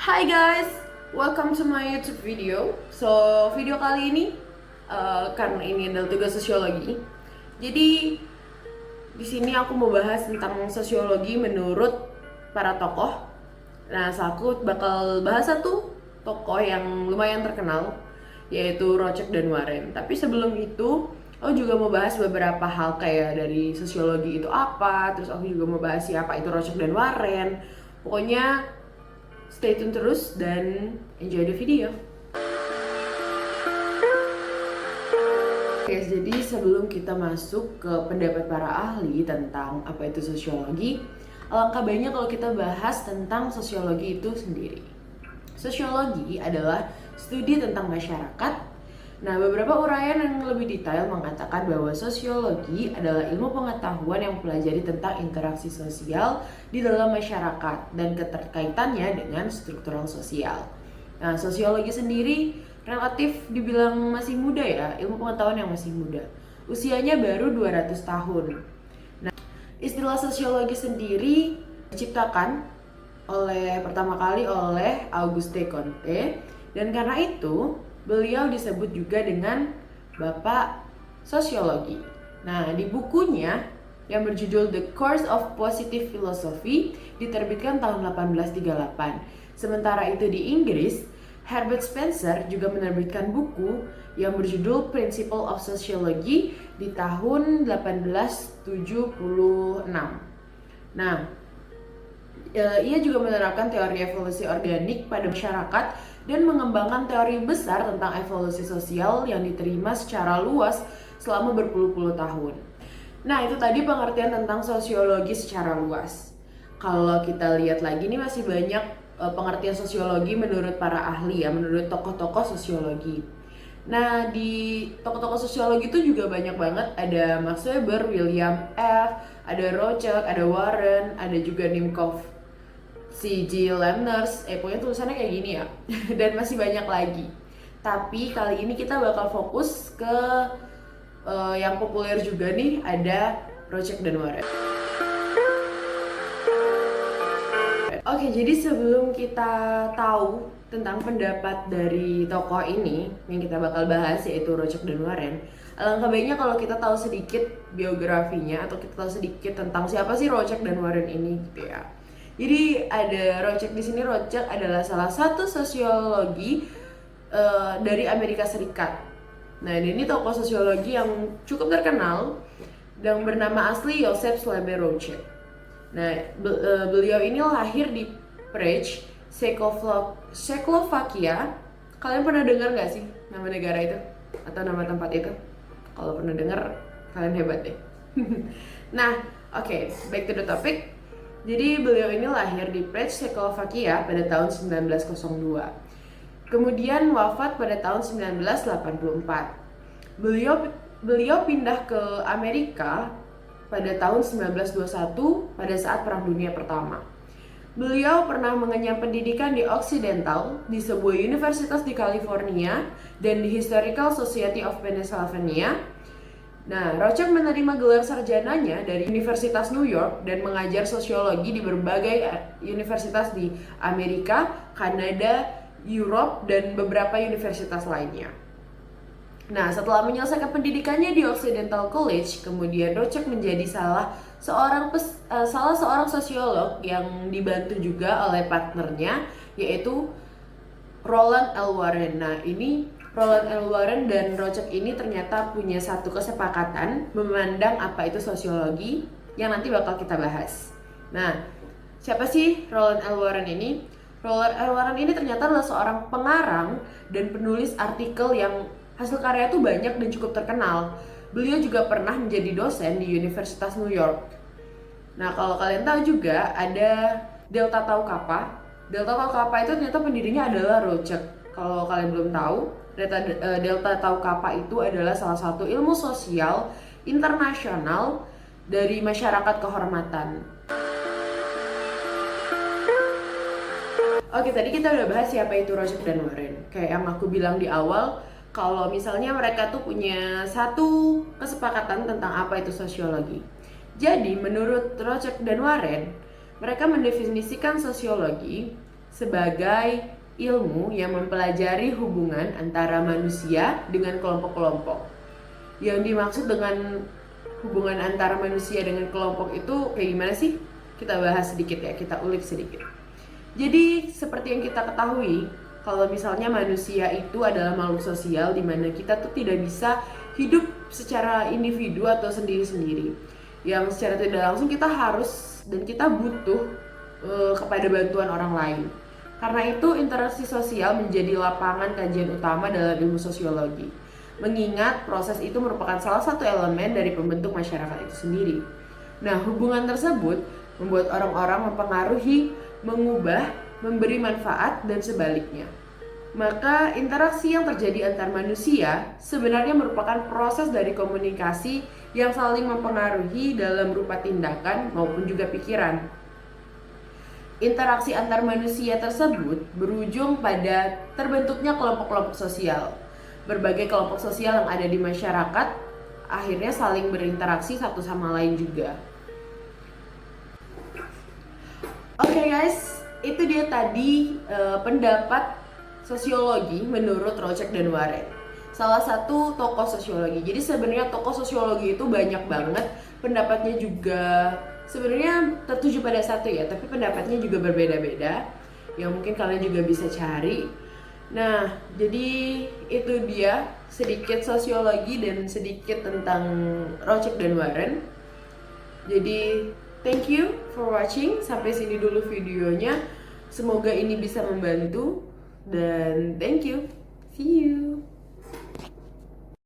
Hi guys, welcome to my YouTube video. So video kali ini karena ini adalah tugas sosiologi. Jadi di sini aku mau bahas tentang sosiologi menurut para tokoh. Nah, aku bakal bahas satu tokoh yang lumayan terkenal, yaitu Rochek dan Warren. Tapi sebelum itu, aku juga mau bahas beberapa hal kayak dari sosiologi itu apa. Terus aku juga mau bahas siapa itu Rochek dan Warren. Pokoknya stay tune terus dan enjoy the video. Oke, jadi sebelum kita masuk ke pendapat para ahli tentang apa itu sosiologi, alangkah baiknya kalau kita bahas tentang sosiologi itu sendiri. Sosiologi adalah studi tentang masyarakat. Nah, beberapa uraian yang lebih detail mengatakan bahwa sosiologi adalah ilmu pengetahuan yang mempelajari tentang interaksi sosial di dalam masyarakat dan keterkaitannya dengan struktural sosial. Nah, sosiologi sendiri relatif dibilang masih muda ya, ilmu pengetahuan yang masih muda. Usianya baru 200 tahun. Nah, istilah sosiologi sendiri diciptakan pertama kali oleh Auguste Comte, dan karena itu beliau disebut juga dengan Bapak Sosiologi. Nah, di bukunya yang berjudul The Course of Positive Philosophy diterbitkan tahun 1838. Sementara itu di Inggris, Herbert Spencer juga menerbitkan buku yang berjudul Principle of Sociology di tahun 1876. Nah, ia juga menerapkan teori evolusi organik pada masyarakat dan mengembangkan teori besar tentang evolusi sosial yang diterima secara luas selama berpuluh-puluh tahun. Nah, itu tadi pengertian tentang sosiologi secara luas. Kalau kita lihat lagi nih masih banyak pengertian sosiologi menurut para ahli ya, menurut tokoh-tokoh sosiologi. Nah, di tokoh-tokoh sosiologi itu juga banyak banget. Ada Max Weber, William F., ada Rochek, ada Warren, ada juga Nimkov, si G. Lemners, pokoknya tulisannya kayak gini ya. Dan masih banyak lagi. Tapi kali ini kita bakal fokus ke yang populer juga nih, ada Rochek dan Warren. Oke, jadi sebelum kita tahu tentang pendapat dari tokoh ini yang kita bakal bahas, yaitu Rochek dan Warren, alangkah baiknya kalau kita tahu sedikit biografinya atau kita tahu sedikit tentang siapa sih Rochek dan Warren ini gitu ya. Jadi ada Rochek di sini. Rochek adalah salah satu sosiologi dari Amerika Serikat. Nah, ini tokoh sosiologi yang cukup terkenal dan bernama asli Joseph Slebe Rochek. Nah, beliau ini lahir di Prague, Czechoslovakia. Kalian pernah dengar nggak sih nama negara itu atau nama tempat itu? Kalau pernah dengar, kalian hebat deh. Nah, oke, back to the topic. Jadi beliau ini lahir di Prague, Czechoslovakia pada tahun 1902. Kemudian wafat pada tahun 1984. Beliau pindah ke Amerika pada tahun 1921 pada saat Perang Dunia Pertama. Beliau pernah mengenyam pendidikan di Occidental, di sebuah universitas di California, dan di Historical Society of Pennsylvania. Nah, Rochek menerima gelar sarjananya dari Universitas New York dan mengajar sosiologi di berbagai universitas di Amerika, Kanada, Europe, dan beberapa universitas lainnya. Nah, setelah menyelesaikan pendidikannya di Occidental College, kemudian Rochek menjadi salah seorang sosiolog yang dibantu juga oleh partnernya, yaitu Roland L. Warren. Nah, ini Roland L. Warren dan Rochek ini ternyata punya satu kesepakatan memandang apa itu sosiologi yang nanti bakal kita bahas. Nah, siapa sih Roland L. Warren ini? Roland L. Warren ini ternyata adalah seorang pengarang dan penulis artikel yang hasil karya itu banyak dan cukup terkenal. Beliau juga pernah menjadi dosen di Universitas New York. Nah, kalau kalian tahu juga ada Delta Tau Kappa. Delta Tau Kappa itu ternyata pendirinya adalah Rochek. Kalau kalian belum tahu, Delta Tau Kappa itu adalah salah satu ilmu sosial internasional dari masyarakat kehormatan. Oke, tadi kita udah bahas siapa itu Rochek dan Warren. Kayak yang aku bilang di awal, kalau misalnya mereka tuh punya satu kesepakatan tentang apa itu sosiologi. Jadi menurut Rochek dan Warren, mereka mendefinisikan sosiologi sebagai ilmu yang mempelajari hubungan antara manusia dengan kelompok-kelompok. Yang dimaksud dengan hubungan antara manusia dengan kelompok itu kayak gimana sih? Kita bahas sedikit ya, kita ulik sedikit. Jadi seperti yang kita ketahui, kalau misalnya manusia itu adalah makhluk sosial di mana kita tuh tidak bisa hidup secara individu atau sendiri-sendiri. Yang secara tidak langsung kita harus dan kita butuh kepada bantuan orang lain. Karena itu interaksi sosial menjadi lapangan kajian utama dalam ilmu sosiologi. Mengingat proses itu merupakan salah satu elemen dari pembentuk masyarakat itu sendiri. Nah, hubungan tersebut membuat orang-orang mempengaruhi, mengubah, memberi manfaat, dan sebaliknya. Maka interaksi yang terjadi antar manusia sebenarnya merupakan proses dari komunikasi yang saling mempengaruhi dalam berupa tindakan maupun juga pikiran. Interaksi antar manusia tersebut berujung pada terbentuknya kelompok-kelompok sosial. Berbagai kelompok sosial yang ada di masyarakat akhirnya saling berinteraksi satu sama lain juga. Oke guys, itu dia tadi pendapat sosiologi menurut Rocek dan Warren. Salah satu tokoh sosiologi. Jadi sebenarnya tokoh sosiologi itu banyak banget, pendapatnya juga sebenarnya tertuju pada satu ya, tapi pendapatnya juga berbeda-beda yang mungkin kalian juga bisa cari. Nah, jadi itu dia sedikit sosiologi dan sedikit tentang Rocek dan Warren. Jadi thank you for watching. Sampai sini dulu videonya. Semoga ini bisa membantu dan thank you. See you.